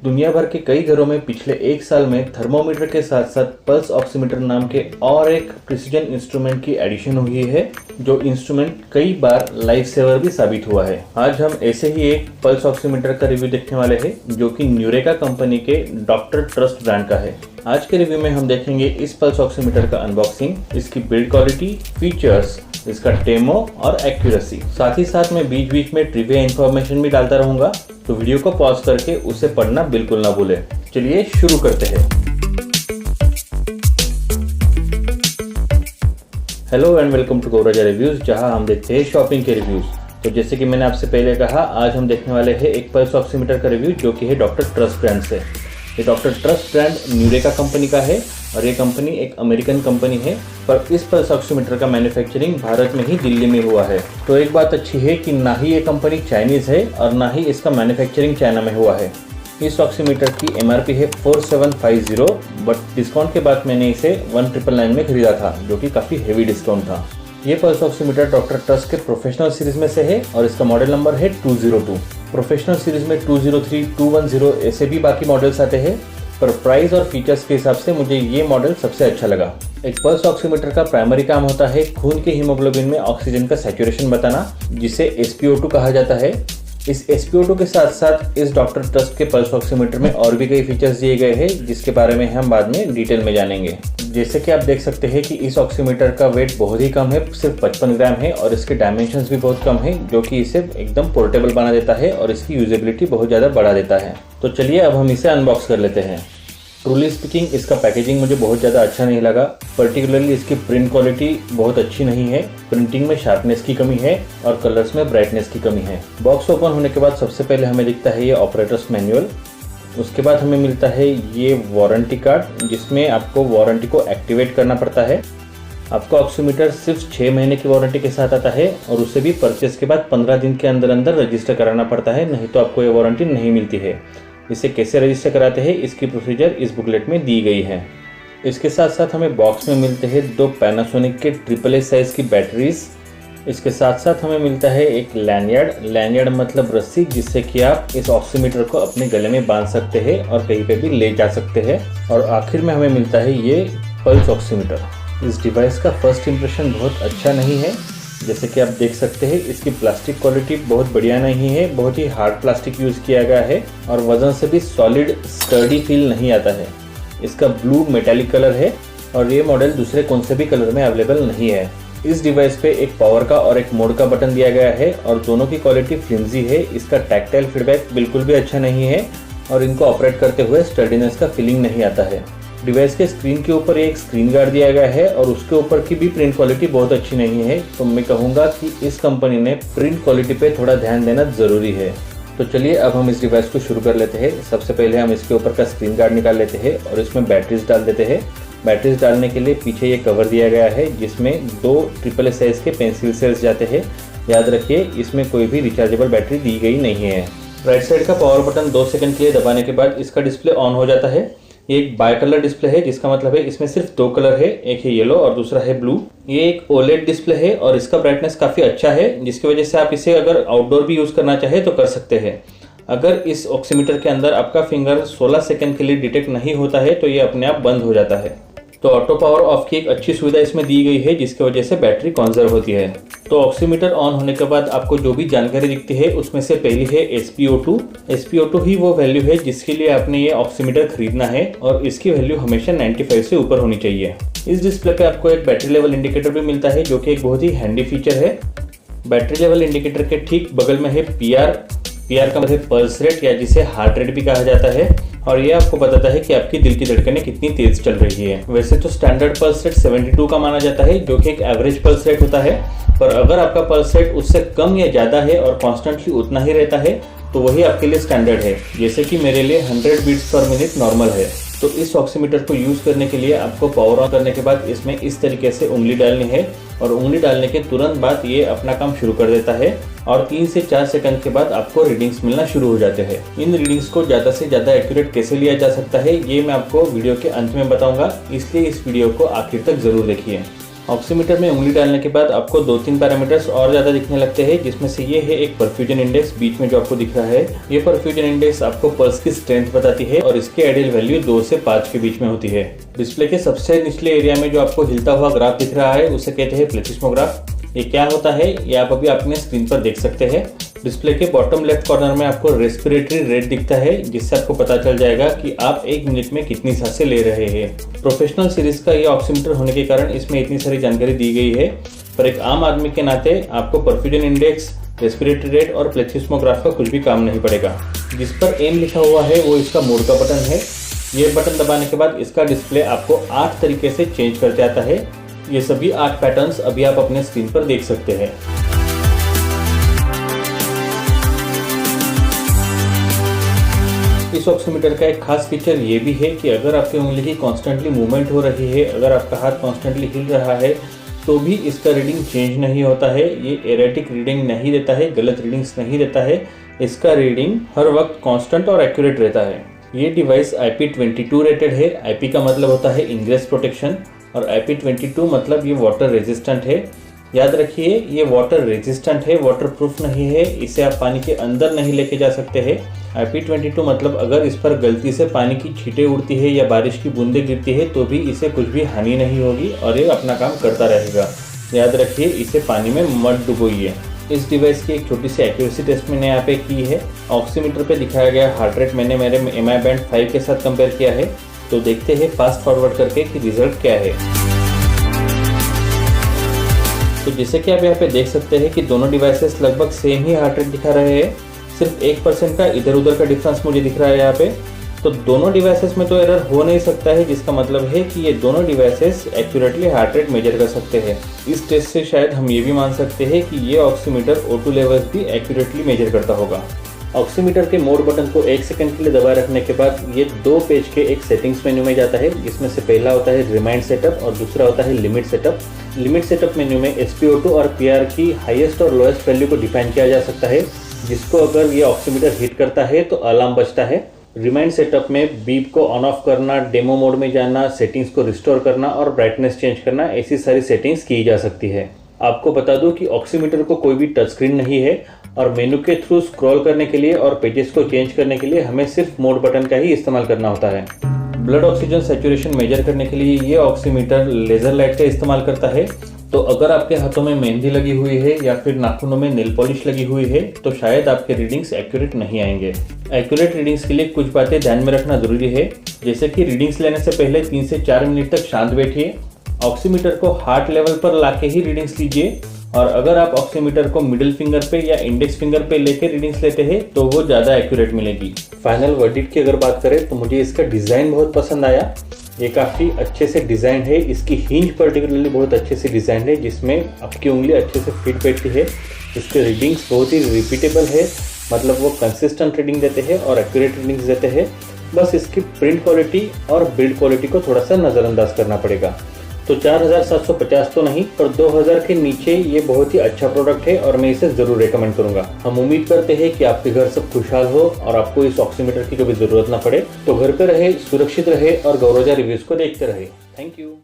दुनिया भर के कई घरों में पिछले एक साल में थर्मोमीटर के साथ साथ पल्स ऑक्सीमीटर नाम के और एक प्रिसीजन इंस्ट्रूमेंट की एडिशन हुई है, जो इंस्ट्रूमेंट कई बार लाइफ सेवर भी साबित हुआ है। आज हम ऐसे ही एक पल्स ऑक्सीमीटर का रिव्यू देखने वाले हैं, जो कि न्यूरेका कंपनी के डॉक्टर ट्रस्ट ब्रांड का है। आज के रिव्यू में हम देखेंगे इस पल्स ऑक्सीमीटर का अनबॉक्सिंग, इसकी बिल्ड क्वालिटी, फीचर्स, इसका डेमो और एक्यूरेसी। साथ ही साथ मैं बीच बीच में ट्रिविया इन्फॉर्मेशन भी डालता रहूंगा, तो वीडियो को पॉज करके उसे पढ़ना बिल्कुल ना भूलें। चलिए शुरू करते हैं। Hello and welcome to Gauraja reviews, जहां हम देखते हैं शॉपिंग के रिव्यूज। तो जैसे कि मैंने आपसे पहले कहा, आज हम देखने वाले हैं एक पल्स ऑक्सीमीटर का रिव्यू, जो कि है डॉक्टर ट्रस्ट ब्रांड से। ये डॉक्टर ट्रस्ट ब्रांड न्यूरेका कंपनी का है और ये कंपनी एक अमेरिकन कंपनी है, पर इस पल्स ऑक्सीमीटर का मैन्युफैक्चरिंग भारत में ही दिल्ली में हुआ है। तो एक बात अच्छी है कि ना ही ये कंपनी चाइनीज़ है और ना ही इसका मैन्युफैक्चरिंग चाइना में हुआ है। इस ऑक्सीमीटर की MRP है 4750, बट डिस्काउंट के बाद मैंने इसे 1999 में खरीदा था, जो कि काफ़ी हेवी डिस्काउंट था। ये पल्स ऑक्सीमीटर डॉक्टर ट्रस्ट के प्रोफेशनल सीरीज में से है और इसका मॉडल नंबर है 202। प्रोफेशनल सीरीज में 203, 210 ऐसे भी बाकी मॉडल्स आते हैं, पर प्राइस और फीचर्स के हिसाब से मुझे ये मॉडल सबसे अच्छा लगा। एक पल्स ऑक्सीमीटर का प्राइमरी काम होता है खून के हीमोग्लोबिन में ऑक्सीजन का सैचुरेशन बताना, जिसे SpO2 कहा जाता है। इस SpO2 के साथ साथ इस डॉक्टर ट्रस्ट के पल्स ऑक्सीमीटर में और भी कई फीचर्स दिए गए हैं, जिसके बारे में हम बाद में डिटेल में जानेंगे। जैसे कि आप देख सकते हैं कि इस ऑक्सीमीटर का वेट बहुत ही कम है, सिर्फ 55 ग्राम है, और इसके डायमेंशंस भी बहुत कम है, जो कि इसे एकदम पोर्टेबल बना देता है और इसकी यूजेबिलिटी बहुत ज़्यादा बढ़ा देता है। तो चलिए अब हम इसे अनबॉक्स कर लेते हैं। ट्रूली स्पीकिंग, इसका पैकेजिंग मुझे बहुत ज़्यादा अच्छा नहीं लगा। पर्टिकुलरली इसकी प्रिंट क्वालिटी बहुत अच्छी नहीं है। प्रिंटिंग में शार्पनेस की कमी है और कलर्स में ब्राइटनेस की कमी है। बॉक्स ओपन होने के बाद सबसे पहले हमें दिखता है ये ऑपरेटर्स मैनुअल। उसके बाद हमें मिलता है ये वारंटी कार्ड, जिसमें आपको वारंटी को एक्टिवेट करना पड़ता है। आपका ऑक्सीमीटर सिर्फ 6 महीने की वारंटी के साथ आता है और उसे भी परचेस के बाद 15 दिन के अंदर अंदर रजिस्टर कराना पड़ता है, नहीं तो आपको ये वारंटी नहीं मिलती है। इसे कैसे रजिस्टर कराते हैं, इसकी प्रोसीजर इस बुकलेट में दी गई है। इसके साथ साथ हमें बॉक्स में मिलते हैं 2 पैनासोनिक के AAA साइज की बैटरीज। इसके साथ साथ हमें मिलता है एक लैनियर्ड मतलब रस्सी, जिससे कि आप इस ऑक्सीमीटर को अपने गले में बांध सकते हैं और कहीं पे भी ले जा सकते हैं। और आखिर में हमें मिलता है ये पल्स ऑक्सीमीटर। इस डिवाइस का फर्स्ट इंप्रेशन बहुत अच्छा नहीं है। जैसे कि आप देख सकते हैं, इसकी प्लास्टिक क्वालिटी बहुत बढ़िया नहीं है, बहुत ही हार्ड प्लास्टिक यूज़ किया गया है और वजन से भी सॉलिड स्टर्डी फील नहीं आता है। इसका ब्लू मेटालिक कलर है और ये मॉडल दूसरे कौन से भी कलर में अवेलेबल नहीं है। इस डिवाइस पे एक पावर का और एक मोड का बटन दिया गया है और दोनों की क्वालिटी फ्लिम्जी है। इसका टैक्टाइल फीडबैक बिल्कुल भी अच्छा नहीं है और इनको ऑपरेट करते हुए स्टर्डीनेस का फीलिंग नहीं आता है। डिवाइस के स्क्रीन के ऊपर एक स्क्रीन गार्ड दिया गया है और उसके ऊपर की भी प्रिंट क्वालिटी बहुत अच्छी नहीं है। तो मैं कहूँगा कि इस कंपनी ने प्रिंट क्वालिटी पे थोड़ा ध्यान देना ज़रूरी है। तो चलिए अब हम इस डिवाइस को शुरू कर लेते हैं। सबसे पहले हम इसके ऊपर का स्क्रीन गार्ड निकाल लेते हैं और इसमें बैटरीज डाल देते हैं। बैटरीज डालने के लिए पीछे ये कवर दिया गया है, जिसमें 2 AAA साइज के पेंसिल सेल्स जाते हैं। याद रखिए, इसमें कोई भी रिचार्जेबल बैटरी दी गई नहीं है। राइट साइड का पावर बटन 2 सेकंड के लिए दबाने के बाद इसका डिस्प्ले ऑन हो जाता है। ये एक बाय कलर डिस्प्ले है, जिसका मतलब है इसमें सिर्फ 2 कलर है, एक है येलो और दूसरा है ब्लू। ये एक OLED डिस्प्ले है और इसका ब्राइटनेस काफ़ी अच्छा है, जिसकी वजह से आप इसे अगर आउटडोर भी यूज़ करना चाहे तो कर सकते हैं। अगर इस ऑक्सीमीटर के अंदर आपका फिंगर 16 सेकंड के लिए डिटेक्ट नहीं होता है तो ये अपने आप बंद हो जाता है। तो ऑटो पावर ऑफ की एक अच्छी सुविधा इसमें दी गई है, जिसकी वजह से बैटरी कंजर्व होती है। तो ऑक्सीमीटर ऑन होने के बाद आपको जो भी जानकारी दिखती है, उसमें से पहली है SpO2। SpO2 ही वो वैल्यू है जिसके लिए आपने ये ऑक्सीमीटर खरीदना है और इसकी वैल्यू हमेशा 95 से ऊपर होनी चाहिए। इस डिस्प्ले पे आपको एक बैटरी लेवल इंडिकेटर भी मिलता है, जो कि एक बहुत ही हैंडी फीचर है। बैटरी लेवल इंडिकेटर के ठीक बगल में है PR का मतलब पल्स रेट, या जिसे हार्ट रेट भी कहा जाता है, और ये आपको बताता है कि आपकी दिल की धड़कनें कितनी तेज चल रही है। वैसे तो स्टैंडर्ड पल्स रेट 72 का माना जाता है, जो कि एक एवरेज पल्स रेट होता है, पर अगर आपका पल्स रेट उससे कम या ज़्यादा है और कॉन्स्टेंटली उतना ही रहता है तो वही आपके लिए स्टैंडर्ड है। जैसे कि मेरे लिए 100 बीट्स पर मिनट नॉर्मल है। तो इस ऑक्सीमीटर को यूज़ करने के लिए आपको पावर ऑन करने के बाद इसमें इस तरीके से उंगली डालनी है और उंगली डालने के तुरंत बाद ये अपना काम शुरू कर देता है और 3 से 4 सेकंड के बाद आपको रीडिंग्स मिलना शुरू हो जाते हैं। इन रीडिंग्स को ज़्यादा से ज़्यादा एक्यूरेट कैसे लिया जा सकता है, ये मैं आपको वीडियो के अंत में बताऊंगा, इसलिए इस वीडियो को आखिर तक ज़रूर देखिए। ऑक्सीमीटर में उंगली डालने के बाद आपको 2-3 पैरामीटर्स और ज़्यादा दिखने लगते हैं, जिसमें से ये है एक परफ्यूजन इंडेक्स बीच में जो आपको दिख रहा है। ये परफ्यूजन इंडेक्स आपको पल्स की स्ट्रेंथ बताती है और इसकी आइडियल वैल्यू 2 से 5 के बीच में होती है। डिस्प्ले के सबसे निचले एरिया में जो आपको हिलता हुआ ग्राफ दिख रहा है उसे कहते हैं प्लेथिस्मोग्राफ। ये क्या होता है ये आप अभी अपने स्क्रीन पर देख सकते हैं। डिस्प्ले के बॉटम लेफ्ट कॉर्नर में आपको रेस्पिरेटरी रेट दिखता है, जिससे आपको पता चल जाएगा कि आप 1 मिनट में कितनी सांसें ले रहे हैं। प्रोफेशनल सीरीज का ये ऑक्सीमीटर होने के कारण इसमें इतनी सारी जानकारी दी गई है, पर एक आम आदमी के नाते आपको परफ्यूजन इंडेक्स, रेस्पिरेटरी रेट और प्लेथिस्मोग्राफ का कुछ भी काम नहीं पड़ेगा। जिस पर एम लिखा हुआ है वो इसका मोड का बटन है। ये बटन दबाने के बाद इसका डिस्प्ले आपको 8 तरीके से चेंज करते आता है। ये सभी 8 पैटर्न्स अभी आप अपने स्क्रीन पर देख सकते हैं। इस ऑक्सीमीटर का एक खास फीचर ये भी है कि अगर आपकी उंगली की कॉन्स्टेंटली मूवमेंट हो रही है, अगर आपका हाथ कॉन्स्टेंटली हिल रहा है, तो भी इसका रीडिंग चेंज नहीं होता है। ये एरेटिक रीडिंग नहीं देता है, गलत रीडिंग्स नहीं देता है। इसका रीडिंग हर वक्त कांस्टेंट और एक्यूरेट रहता है। ये डिवाइस IP22 रेटेड है। IP का मतलब होता है इंग्रेस प्रोटेक्शन और IP22 मतलब ये वाटर रेजिस्टेंट है। याद रखिए ये वाटर रेजिस्टेंट है, वाटर प्रूफ नहीं है। इसे आप पानी के अंदर नहीं लेके जा सकते हैं। IP22 मतलब अगर इस पर गलती से पानी की छींटें उड़ती है या बारिश की बूंदें गिरती है तो भी इसे कुछ भी हानि नहीं होगी और ये अपना काम करता रहेगा। याद रखिए इसे पानी में मत डुबोइए। इस डिवाइस की एक छोटी सी एक्यूरेसी टेस्ट मैंने यहाँ पे की है। ऑक्सीमीटर पे दिखाया गया हार्ट रेट मैंने मेरे MI Band 5 के साथ कंपेयर किया है, तो देखते हैं फास्ट फॉरवर्ड करके कि रिजल्ट क्या है। तो जैसे कि आप यहाँ पे देख सकते हैं कि दोनों डिवाइसेस लगभग सेम ही हार्ट रेट दिखा रहे हैं। सिर्फ 1% का इधर उधर का डिफरेंस मुझे दिख रहा है यहाँ पे। तो दोनों डिवाइसेस में तो एरर हो नहीं सकता है, जिसका मतलब है कि ये दोनों devices accurately heart rate measure कर सकते हैं। इस टेस्ट से शायद हम ये भी मान सकते हैं कि ये ऑक्सीमीटर O2 लेवल्स भी एक्यूरेटली मेजर करता होगा। ऑक्सीमीटर के मोड बटन को 1 सेकंड के लिए दबाए रखने के बाद ये 2 पेज के एक सेटिंग्स मेन्यू में जाता है, जिसमें से पहला होता है रिमाइंड सेटअप और दूसरा होता है limit setup. Limit setup menu में SpO2 और PR की हाईएस्ट और लोएस्ट वैल्यू को डिफाइन किया जा सकता है, जिसको अगर ये ऑक्सीमीटर हिट करता है तो अलार्म बजता है। रिमाइंड सेटअप में बीप को ऑन ऑफ करना, डेमो मोड में जाना, सेटिंग्स को रिस्टोर करना और ब्राइटनेस चेंज करना, ऐसी सारी सेटिंग्स की जा सकती है। आपको बता दूं कि ऑक्सीमीटर को कोई भी टच स्क्रीन नहीं है और मेनू के थ्रू स्क्रॉल करने के लिए और पेजेस को चेंज करने के लिए हमें सिर्फ मोड बटन का ही इस्तेमाल करना होता है। ब्लड ऑक्सीजन सैचुरेशन मेजर करने के लिए ये ऑक्सीमीटर लेजर लाइट का इस्तेमाल करता है। तो अगर आपके हाथों में मेहंदी लगी हुई है या फिर नाखूनों में नेल पॉलिश लगी हुई है तो शायद आपके रीडिंग्स एक्यूरेट नहीं आएंगे। एक्यूरेट रीडिंग्स के लिए कुछ बातें ध्यान में रखना जरूरी है, जैसे कि रीडिंग्स लेने से पहले 3 से 4 मिनट तक शांत बैठिए। ऑक्सीमीटर को हार्ट लेवल पर लाके ही रीडिंग्स लीजिए और अगर आप ऑक्सीमीटर को मिडिल फिंगर पे या इंडेक्स फिंगर पे लेके रीडिंग्स लेते हैं तो वो ज़्यादा एक्यूरेट मिलेगी। फाइनल वर्डिक्ट की अगर बात करें तो मुझे इसका डिज़ाइन बहुत पसंद आया। ये काफ़ी अच्छे से डिज़ाइन है, इसकी हिंज पर्टिकुलरली बहुत अच्छे से डिज़ाइन है, जिसमें आपकी उंगली अच्छे से फिट बैठती है। इसके रीडिंग्स बहुत ही रिपीटेबल है, मतलब वो कंसिस्टेंट रीडिंग देते हैं और एक्यूरेट रीडिंग्स देते हैं। बस इसकी प्रिंट क्वालिटी और बिल्ड क्वालिटी को थोड़ा सा नज़रअंदाज करना पड़ेगा। तो 4750 तो नहीं, पर 2000 के नीचे ये बहुत ही अच्छा प्रोडक्ट है और मैं इसे ज़रूर रेकमेंड करूंगा। हम उम्मीद करते हैं कि आपके घर सब खुशहाल हो और आपको इस ऑक्सीमीटर की कभी ज़रूरत ना पड़े। तो घर पे रहे, सुरक्षित रहे और गौरजा रिव्यूज़ को देखते रहे। Thank you.